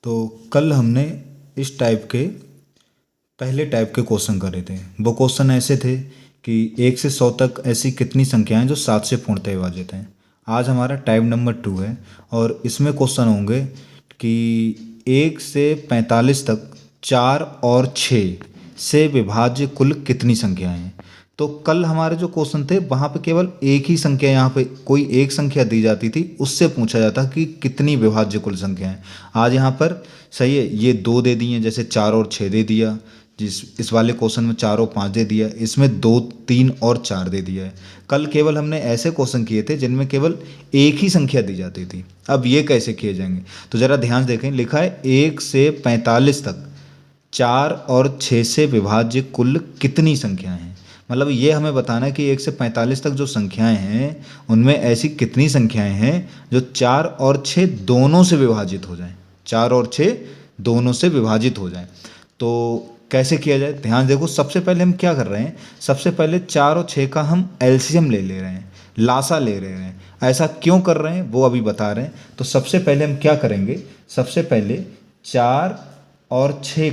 तो कल हमने इस टाइप के पहले टाइप के क्वेश्चन करे थे। वो क्वेश्चन ऐसे थे कि 1 से 100 तक ऐसी कितनी संख्याएं जो 7 से पूर्णतः विभाजित हैं। आज हमारा टाइप नंबर 2 है और इसमें क्वेश्चन होंगे कि 1 से 45 तक 4 और 6 से विभाज्य कुल कितनी संख्याएं हैं। तो कल हमारे जो क्वेश्चन थे वहाँ पे केवल एक ही संख्या, यहाँ पे कोई एक संख्या दी जाती थी, उससे पूछा जाता कि कितनी विभाज्य कुल संख्या है। आज यहाँ पर सही है, ये 2 दे दिए, जैसे 4 और 6 दे दिया। इस वाले क्वेश्चन में 4 और 5 दे दिया, इसमें 2, 3 और 4 दे दिया है। कल केवल हमने ऐसे क्वेश्चन किए थे जिनमें केवल एक ही संख्या दी जाती थी। अब ये कैसे किए जाएंगे तो ज़रा ध्यान देखें। लिखा है 1 से 45 तक 4 और 6 से विभाज्य कुल कितनी संख्याएं हैं। मतलब ये हमें बताना है कि 1 से 45 तक जो संख्याएं हैं उनमें ऐसी कितनी संख्याएं हैं जो 4 और 6 दोनों से विभाजित हो जाएं। 4 और 6 दोनों से विभाजित हो जाएं। तो कैसे किया जाए, ध्यान देखो। सबसे पहले हम क्या कर रहे हैं, सबसे पहले 4 और 6 का हम एलसीएम ले रहे हैं, लासा ले रहे हैं। ऐसा क्यों कर रहे हैं वो अभी बता रहे हैं। तो सबसे पहले हम क्या करेंगे, सबसे पहले 4 और 6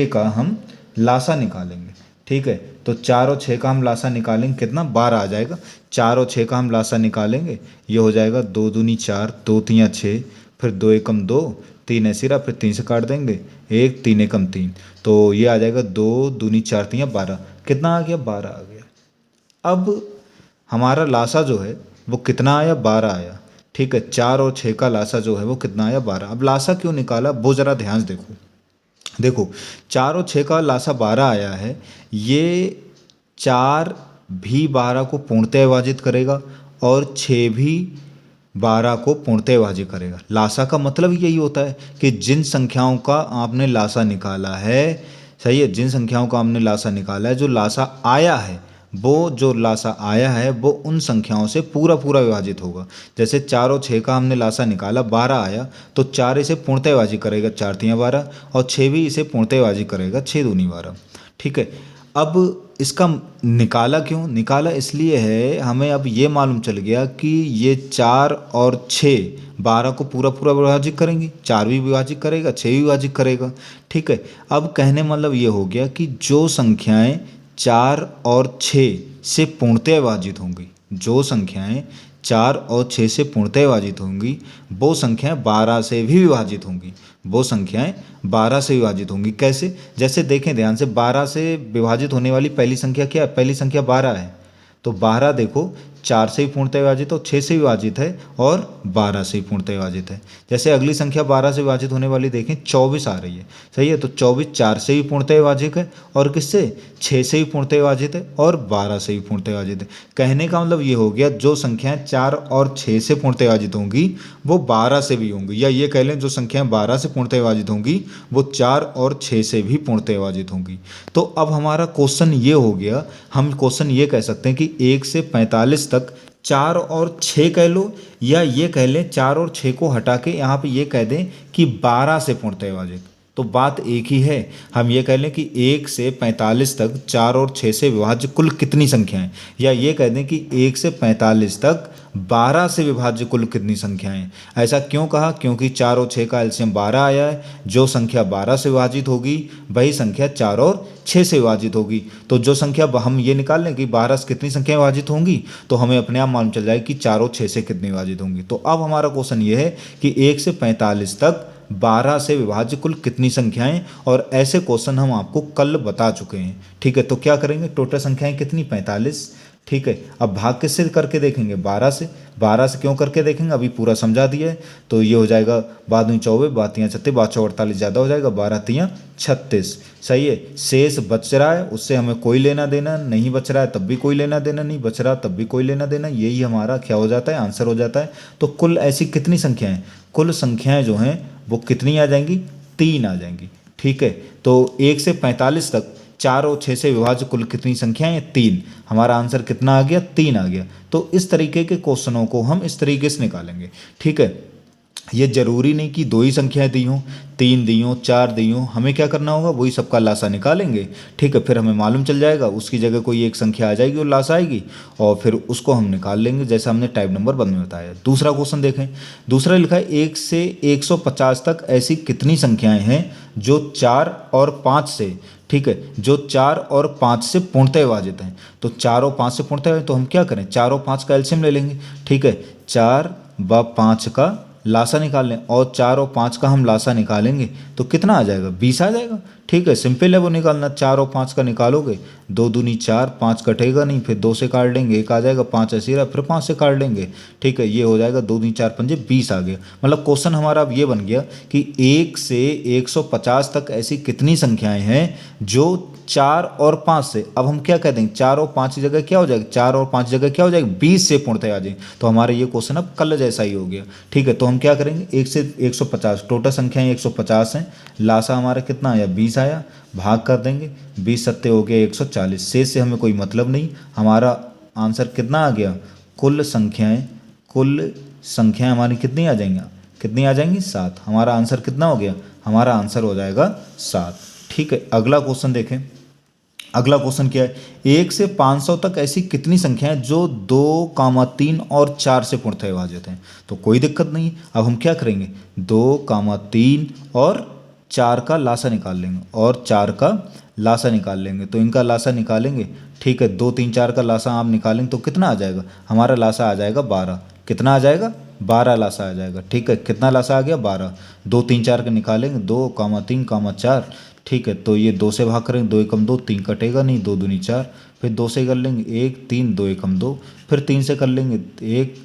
का हम लासा निकालेंगे। ठीक है, तो 4 और 6 का हम लासा निकालेंगे, कितना 12 आ जाएगा। 4 और 6 का हम लासा निकालेंगे, ये हो जाएगा 2 दूनी 4, 2 तियाँ 6, फिर 2 एकम 2, 3 ऐसी रहा, फिर 3 से काट देंगे 1, 3 एकम 3, तो ये आ जाएगा 2 दूनी 4 तियाँ 12। कितना आ गया, 12 आ गया। अब हमारा लासा जो है वो कितना आया, 12 आया। ठीक है, 4 और 6 का लासा जो है वो कितना आया, 12। अब लासा क्यों निकाला वो ज़रा ध्यान से देखो। देखो 4 और 6 का लासा 12 आया है। ये 4 भी 12 को पूर्णतः विभाजित करेगा और 6 भी 12 को पूर्णतः विभाजित करेगा। लासा का मतलब यही होता है कि जिन संख्याओं का आपने लासा निकाला है, सही है, जिन संख्याओं का हमने लासा निकाला है, जो लासा आया है वो, जो लासा आया है वो उन संख्याओं से पूरा पूरा विभाजित होगा। जैसे 4 और 6 का हमने लासा निकाला, 12 आया, तो 4 इसे पूर्णतः विभाजित करेगा, 4 तियाँ 12, और 6 भी इसे पूर्णतः विभाजित करेगा, 6 दूनी 12। ठीक है, अब इसका निकाला क्यों, निकाला इसलिए है, हमें अब ये मालूम चल गया कि ये 4 और 6 12 को पूरा पूरा विभाजित करेंगे, 4 भी विभाजित करेगा, 6 भी विभाजित करेगा। ठीक है, अब कहने मतलब ये हो गया कि जो संख्याएं 4 और 6 से पूर्णतः विभाजित होंगी, जो संख्याएं 4 और 6 से पूर्णतः विभाजित होंगी, वो संख्याएं 12 से भी विभाजित होंगी, वो संख्याएं 12 से विभाजित होंगी। कैसे, जैसे देखें ध्यान से, 12 से विभाजित होने वाली पहली संख्या क्या है, पहली संख्या 12 है। तो 12 देखो 4 से भी पूर्णतः विभाजित और 6 से विभाजित है और 12 से भी पूर्णतः विभाजित है। जैसे अगली संख्या 12 से विभाजित होने वाली देखें, 24 आ रही है, सही है। तो 24 4 से भी पूर्णतः विभाजित है और किससे, 6 से भी पूर्णतः विभाजित है और 12 से भी पूर्णतः विभाजित है। कहने का मतलब ये हो गया, जो संख्याएं 4 और 6 से पूर्णतः विभाजित होंगी वो 12 से भी होंगी, या ये कह लें जो संख्याएं 12 से पूर्णतः विभाजित होंगी वो 4 और 6 से भी पूर्णतः विभाजित होंगी। तो अब हमारा क्वेश्चन ये हो गया, हम क्वेश्चन ये कह सकते हैं कि 1 से 45 तक 4 और 6 कह लो, या ये कह लें 4 और 6 को हटा के यहाँ पे ये कह दें कि 12 से पूर्णतः विभाजित। तो बात एक ही है, हम ये कह लें कि 1 से 45 तक 4 और 6 से विभाज्य कुल कितनी संख्याएं, या ये कह दें कि 1 से 45 तक 12 से विभाज्य कुल कितनी संख्याएं। ऐसा क्यों कहा, क्योंकि 4 और 6 का एलसीएम 12 आया है, जो संख्या 12 से विभाजित होगी वही संख्या 4 और 6 से विभाजित होगी। तो जो संख्या हम ये निकाल लें कि 12 से कितनी संख्या विभाजित होंगी, तो हमें अपने आप मालूम चल जाएगी कि 4 और 6 से कितनी विभाजित होंगी। तो अब हमारा क्वेश्चन ये है कि 1 से 45 तक 12 से विभाज्य कुल कितनी संख्याएं, और ऐसे क्वेश्चन हम आपको कल बता चुके हैं। ठीक है, तो क्या करेंगे, टोटल संख्याएं कितनी, 45। ठीक है, अब भाग किससे करके देखेंगे, 12 से। 12 से क्यों करके देखेंगे, अभी पूरा समझा दिया है। तो ये हो जाएगा 12 24, 12 तियाँ 36, 12 चौक 48 ज़्यादा हो जाएगा, 12 तियाँ 36। सही है, शेष बच रहा है उससे हमें कोई लेना देना नहीं, बच रहा है तब भी कोई लेना देना नहीं, बच रहा तब भी कोई लेना देना, यही हमारा क्या हो जाता है, आंसर हो जाता है। तो कुल ऐसी कितनी संख्याएं, कुल संख्याएं जो हैं वो कितनी आ जाएंगी, 3 आ जाएंगी। ठीक है, तो 1 से 45 तक 4 और 6 से विभाज्य कुल कितनी संख्याएं, 3। हमारा आंसर कितना आ गया, 3 आ गया। तो इस तरीके के क्वेश्चनों को हम इस तरीके से निकालेंगे। ठीक है, ये जरूरी नहीं कि दो ही संख्याएं दी हों, तीन दी हों, चार दी हों, हमें क्या करना होगा, वही सबका लासा निकालेंगे। ठीक है, फिर हमें मालूम चल जाएगा, उसकी जगह कोई एक संख्या आ जाएगी और लासा आएगी, और फिर उसको हम निकाल लेंगे, जैसा हमने टाइप नंबर 1 में बताया। दूसरा क्वेश्चन देखें। दूसरा लिखा है 1 से 150 तक ऐसी कितनी संख्याएं हैं जो 4 और 5 से, ठीक है, जो 4 और 5 से पूर्णतः विभाजित हैं। तो 4 और 5 से पूर्णतः, तो हम क्या करें, 4 और 5 का एलसीएम ले लेंगे। ठीक है, 4 व 5 का लासा निकाल लें, और 4 और 5 का हम लासा निकालेंगे तो कितना आ जाएगा, 20 आ जाएगा। ठीक है, सिंपल है वो निकालना। 4 और 5 का निकालोगे, 2 दूनी 4, 5 कटेगा नहीं, फिर 2 से काट लेंगे, 1 आ जाएगा, 5 ऐसे रहा, फिर 5 से काट लेंगे। ठीक है, ये हो जाएगा 2 दूनी 4 पंजे 20 आ गया। मतलब क्वेश्चन हमारा अब ये बन गया कि 1 से 150 तक ऐसी कितनी संख्याएं हैं जो 4 और 5 से, अब हम क्या कह देंगे, 4 और 5 की जगह क्या हो जाएगा, 4 और 5 की जगह क्या हो जाएगा, 20 से पूर्णतः आ जाए। तो हमारा ये क्वेश्चन अब कल जैसा ही हो गया। ठीक है, तो हम क्या करेंगे, 1 से 150, टोटल संख्याएं 150 हैं, लासा हमारा कितना आया, 20 आया, भाग कर देंगे, 20 सत्ते हो गया 140, शेष से हमें कोई मतलब नहीं। हमारा आंसर कितना आ गया, कुल संख्याएं हमारी कितनी आ जाएंगी, कितनी आ जाएंगी, 7। हमारा आंसर कितना हो गया, हमारा आंसर हो जाएगा 7। ठीक है, अगला क्वेश्चन देखें। अगला क्वेश्चन क्या है, 1 से 500 तक ऐसी कितनी संख्याएं जो 2, 3 और 4 से पूर्णतः विभाजित हैं। तो कोई दिक्कत नहीं। अब हम क्या करेंगे, 2, 3 और 4 का लासा निकाल लेंगे, और 4 का लासा निकाल लेंगे, तो इनका लासा निकालेंगे। ठीक है, 2, 3, 4 का लासा आप निकालेंगे तो कितना आ जाएगा, हमारा लासा आ जाएगा 12। कितना आ जाएगा, 12 लासा आ जाएगा। ठीक है, कितना लासा आ गया, 12। 2, 3, 4 का निकालेंगे, 2, 3, 4। ठीक है, तो ये 2 से भाग करेंगे, 2 एकम 2, 3 कटेगा नहीं, 2 दूनी 4, फिर 2 से कर लेंगे 1, 3, 2 एकम 2, फिर 3 से कर लेंगे 1,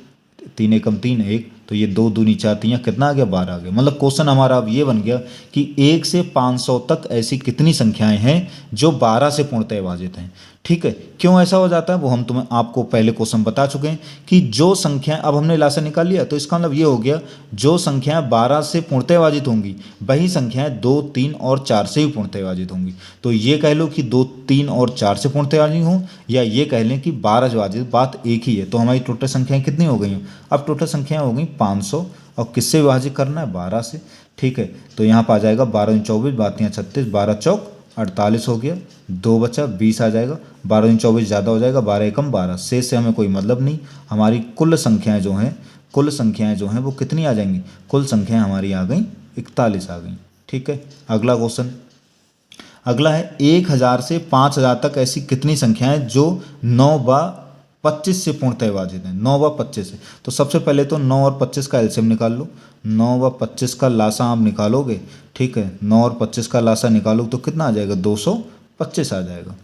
3 एकम 3, 1, तो ये 2 दूनी 4, 3 कितना आ गया, 12 आ गया। मतलब क्वेश्चन हमारा अब ये बन गया कि 1 से 500 तक ऐसी कितनी संख्याएं हैं जो 12 से पूर्णतः विभाजित हैं। ठीक है, क्यों ऐसा हो जाता है वो हम तुम्हें आपको पहले क्वेश्चन बता चुके हैं कि जो संख्याएं, अब हमने लासा निकाल लिया, तो इसका मतलब ये हो गया जो संख्याएं 12 से पूर्णतः विभाजित होंगी वही संख्याएं 2, 3 और 4 से भी पूर्णतः विभाजित होंगी। तो ये कह लो कि 2, 3 और 4 से पूर्णतः विभाजित हों, या ये कह लें कि 12 से विभाजित, बात एक ही है। तो हमारी टोटल संख्याएं कितनी हो गई, अब टोटल संख्याएं हो गई 500, और किससे विभाजित करना है, 12 से। ठीक है, तो यहाँ पर आ जाएगा 12 24, 12 36, 12 चौक 48 हो गया, 2 बचा 20 आ जाएगा, 12 24 ज़्यादा हो जाएगा, 12 एकम 12, शेष से हमें कोई मतलब नहीं। हमारी कुल संख्याएं जो हैं वो कितनी आ जाएंगी, कुल संख्याएं हमारी आ गई 41 आ गई। ठीक है, अगला क्वेश्चन। अगला है 1000 से 5000 तक ऐसी कितनी संख्याएं जो 9 व 25 से पूर्णतः विभाजित हैं, 9 व 25 से। तो सबसे पहले तो 9 और 25 का एलसीएम निकाल लो, 9 व 25 का लासा आप निकालोगे। ठीक है, 9 और 25 का लासा निकालो तो कितना आ जाएगा, 225 आ जाएगा।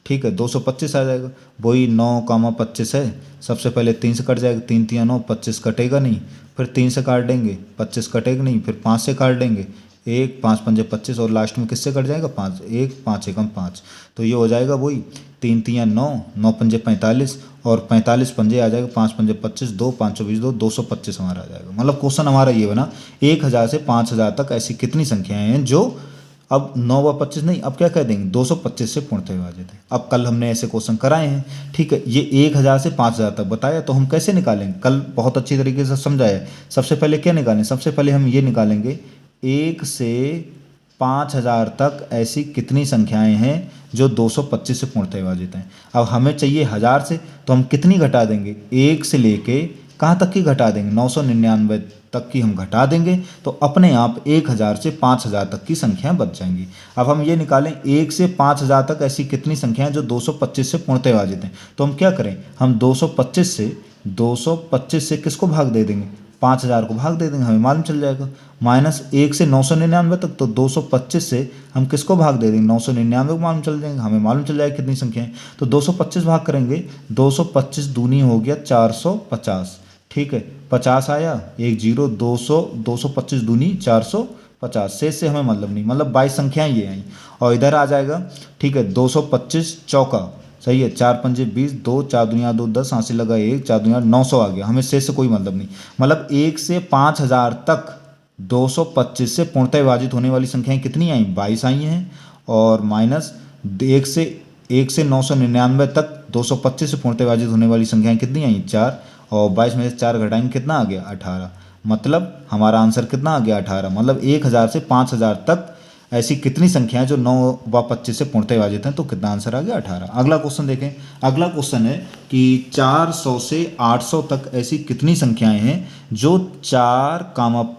ठीक है, 225 आ जाएगा। वही 9, 25 है, सबसे पहले 3 से कट जाएगा, 3, 3, 9, 25 कटेगा नहीं, फिर 3 से काट देंगे, 25 कटेगा नहीं, फिर 5 से काट देंगे, 1, 5 पंजे 25, और लास्ट में किससे कट जाएगा, 5, 1, 5 एकम 5, तो ये हो जाएगा वही 3, 3, 9, 9 पंजे 45, और 45 पंजे आ जाएगा, 5 पंजे 25, 2, 5 24, 2, 225 हमारा आ जाएगा। मतलब क्वेश्चन हमारा ये बना 1000 से 5000 तक ऐसी कितनी संख्याएं हैं जो, अब 9 व 25 नहीं, अब क्या कह देंगे, 225 से पूर्णतः विभाजित है। अब कल हमने ऐसे क्वेश्चन कराए हैं। ठीक है, ये 1000 से 5000 तक बताया, तो हम कैसे निकालेंगे, कल बहुत अच्छी तरीके से समझाया। सबसे पहले क्या निकालें, सबसे पहले हम ये निकालेंगे 1 से 5000 तक ऐसी कितनी संख्याएं हैं जो 225 से पूर्णतः विभाजित हैं। अब हमें चाहिए 1000 से, तो हम कितनी घटा देंगे, 1 से लेके कहाँ तक की घटा देंगे, 999 तक की हम घटा देंगे, तो अपने आप 1000 से 5000 तक की संख्याएं बच जाएंगी। अब हम ये निकालें 1 से 5000 तक ऐसी कितनी संख्याएं जो 225 से पूर्णतः विभाजित हैं। तो हम क्या करें, हम 225 से किसको भाग दे देंगे, 5000 को भाग दे देंगे, हमें मालूम चल जाएगा। माइनस 1 से 999 तक, तो 225 से हम किसको भाग दे देंगे, 999 को मालूम चल जाएंगे, हमें मालूम चल जाएगा कितनी संख्या है। तो 225 भाग करेंगे, 225 दूनी हो गया 450। ठीक है, 50 आया, 1 0, 225 दूनी 450, शेष से हमें मतलब नहीं, मतलब 22 संख्याएं ये आई, और इधर आ जाएगा। ठीक है, 225 चौका, सही है, 4 पंजे 20, 2, 4 दुनिया 2, 10, हासिल लगा 1, 4 दुनिया 900 आ गया, हमें शेष से कोई मतलब नहीं। मतलब 1 से 5000 तक 225 से पूर्णतः विभाजित होने वाली संख्याएं कितनी आई, 22 आई हैं, और माइनस 1 से 999 तक 225 से पूर्णतः विभाजित होने वाली संख्याएं कितनी आई, 4, और 22 में से 4 घटाएंगे कितना आ गया, 18। मतलब हमारा आंसर कितना आ गया 18। मतलब 1000 से 5000 तक ऐसी कितनी संख्याएं जो 9 व 25 से पूर्णतः विभाजित हैं, तो कितना आंसर आ गया 18। अगला क्वेश्चन देखें। अगला क्वेश्चन है कि 400 से 800 तक ऐसी कितनी संख्याएं हैं जो 4,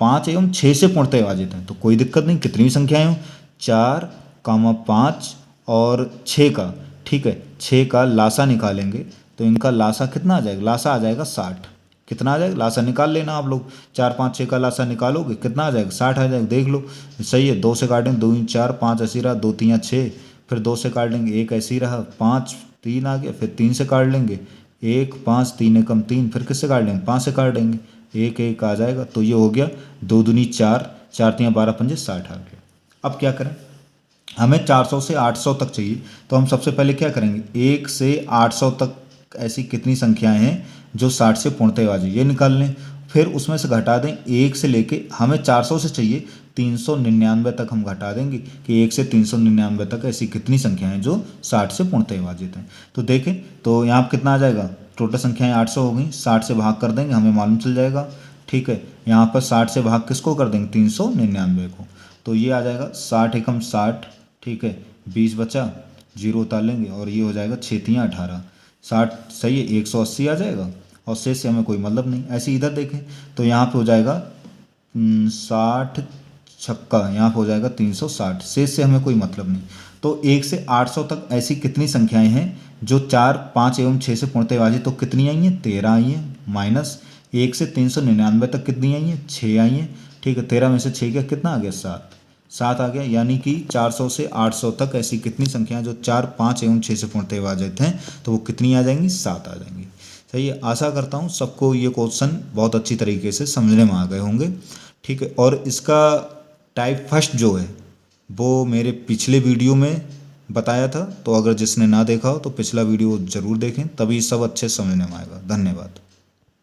5 एवं 6 से पूर्णतः विभाजित हैं। तो कोई दिक्कत नहीं, कितनी भी संख्याएं हो, 4, 5 और 6 का, ठीक है, 6 का लासा निकालेंगे तो इनका लासा कितना आ जाएगा, लासा आ जाएगा 60। कितना आ जाएगा, लासा निकाल लेना आप लोग, 4, 5, 6 का लासा निकालोगे कितना आ जाएगा, 60 आ जाएगा। देख लो, सही है। 2 से काटेंगे, 2 4, 5 ऐसी रहा, 2 3 6, फिर 2 से काट लेंगे, 1 ऐसी रहा, 5 3 आ गया, फिर 3 से काट लेंगे, 1 5 3 एकम 3, फिर किससे काट लेंगे, 5 से काट देंगे, 1 1 आ जाएगा। तो ये हो गया 2 दूनी 4, 4 3 12 5 60 आ गया। अब क्या करें, हमें 400 से 800 तक चाहिए, तो हम सबसे पहले क्या करेंगे, 1 से 800 तक ऐसी कितनी संख्याएं हैं जो 60 से पूर्णतः विभाजित, ये निकाल लें। फिर उसमें से घटा दें 1 से लेके, हमें 400 से चाहिए 399 तक हम घटा देंगे कि 1 से 399 तक ऐसी कितनी संख्याएं हैं जो 60 से पूर्णतः विभाजित हैं। तो देखें, तो यहाँ पर कितना आ जाएगा, टोटल संख्याएं 800 हो गई, 60 से भाग कर देंगे, हमें मालूम चल जाएगा, ठीक है। यहाँ पर 60 से भाग किसको कर देंगे, 399 को, तो ये आ जाएगा 60 एकम 60, ठीक है, 20 बचा, 0 उतार लेंगे और ये हो जाएगा 6 3 18, 60 सही है, 180 आ जाएगा और शेष से हमें कोई मतलब नहीं। ऐसे इधर देखें तो यहाँ पे हो जाएगा 60 छक्का, यहाँ पे हो जाएगा 360, शेष से हमें कोई मतलब नहीं। तो 1 से 800 तक ऐसी कितनी संख्याएं हैं जो 4, 5 एवं 6 से पूर्णतः विभाजित, तो कितनी आई हैं, 13 आई हैं, माइनस 1 से 399 तक कितनी आई हैं, 6 आई हैं, ठीक है। 13 में से 6 का कितना आ गया, 7 आ गया। यानी कि 400 से 800 तक ऐसी कितनी संख्याएं जो 4, 5 एवं 6 से पूर्णतः विभाजित हैं, तो वो कितनी आ जाएंगी, 7 आ जाएंगी। सही है। आशा करता हूँ सबको ये क्वेश्चन बहुत अच्छी तरीके से समझने में आ गए होंगे, ठीक है। और इसका टाइप फर्स्ट जो है वो मेरे पिछले वीडियो में बताया था, तो अगर जिसने ना देखा हो तो पिछला वीडियो ज़रूर देखें, तभी सब अच्छे समझने में आएगा। धन्यवाद।